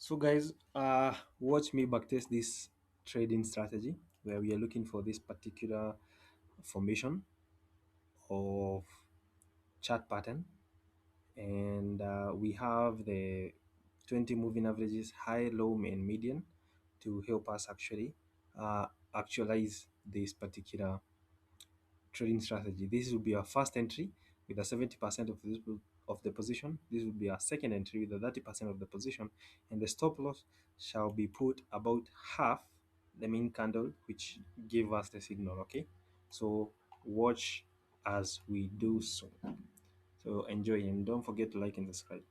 So guys, watch me backtest this trading strategy where we are looking for this particular formation of chart pattern, and we have the 20 moving averages, high, low, and median to help us uh, actualize this particular trading strategy. This will be our first entry with a 70% of the position. This will be our second entry with a 30% of the position, and the stop loss shall be put about half the main candle, which give us the signal. Okay, so watch as we do so. So enjoy, and don't forget to like and subscribe.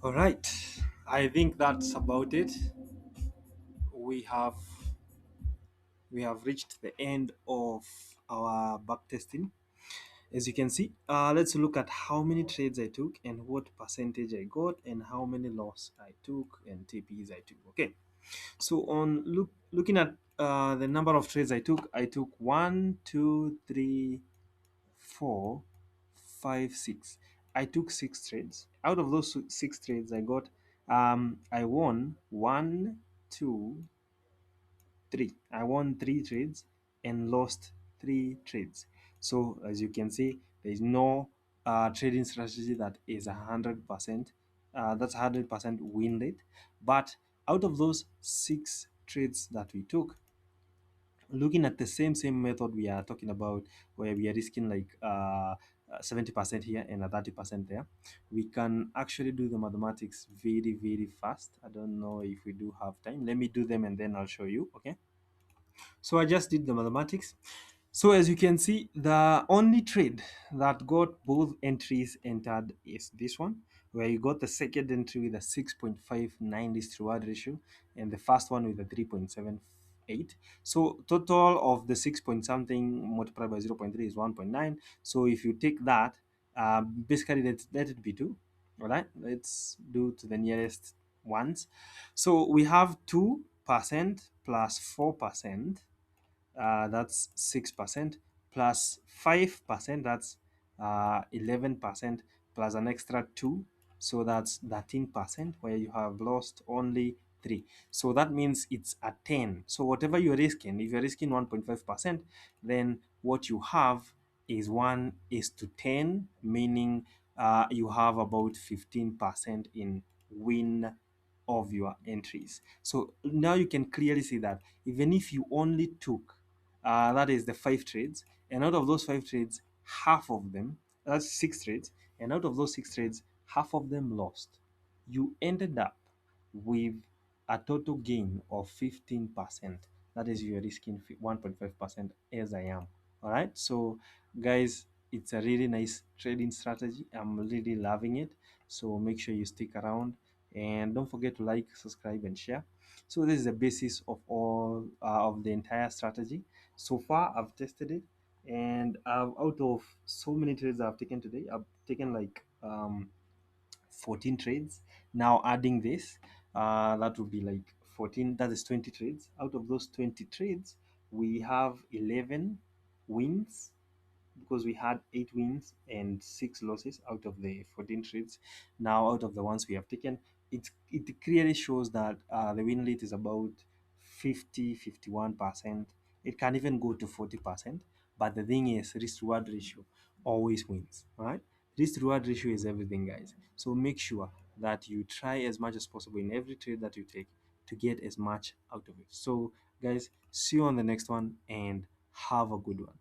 All right, I think that's about it. We have we have reached the end of our back testing. As you can see, let's look at how many trades I took and what percentage I got and how many loss I took and TPs I took. Okay, so on looking at the number of trades I took one, two, three, four, five, six. I took six trades. Out of those six trades, I won one, two, three. I won three trades and lost three trades. So as you can see, there is no trading strategy that is 100%. That's 100% win rate. But out of those six trades that we took, looking at the same method we are talking about, where we are risking like 70% here and a 30% there, we can actually do the mathematics very fast. I don't know if we do have time. Let me do them and then I'll show you. Okay, so I just did the mathematics. So as you can see, the only trade that got both entries entered is this one, where you got the second entry with a 6.59 risk reward ratio and the first one with a 3.78. So total of the 6 point something multiplied by 0.3 is 1.9. So if you take that, basically let it be 2. All right, let's do to the nearest ones. So we have 2% plus 4%, that's 6%, plus 5%, that's 11%, plus an extra 2, so that's 13%, where you have lost only 3. So that means it's a 10. So whatever you're risking, if you're risking 1.5%, then what you have is 1 is to 10, meaning you have about 15% in win of your entries. So now you can clearly see that even if you only took that is the five trades, and out of those five trades, half of them, that's six trades, and out of those six trades, half of them lost. You ended up with a total gain of 15%. That is, you're risking 1.5% as I am. All right, so guys, it's a really nice trading strategy. I'm really loving it. So make sure you stick around and don't forget to like, subscribe, and share. So this is the basis of all of the entire strategy. So far I've tested it, and out of so many trades I've taken today, I've taken like 14 trades. Now adding this, that would be like 14, that is 20 trades. Out of those 20 trades, we have 11 wins, because we had 8 wins and 6 losses out of the 14 trades. Now out of the ones we have taken, it clearly shows that the win rate is about 50-51%. It can even go to 40%. But the thing is, risk reward ratio always wins. All right, risk reward ratio is everything, guys. So make sure that you try as much as possible in every trade that you take to get as much out of it. So guys, see you on the next one and have a good one.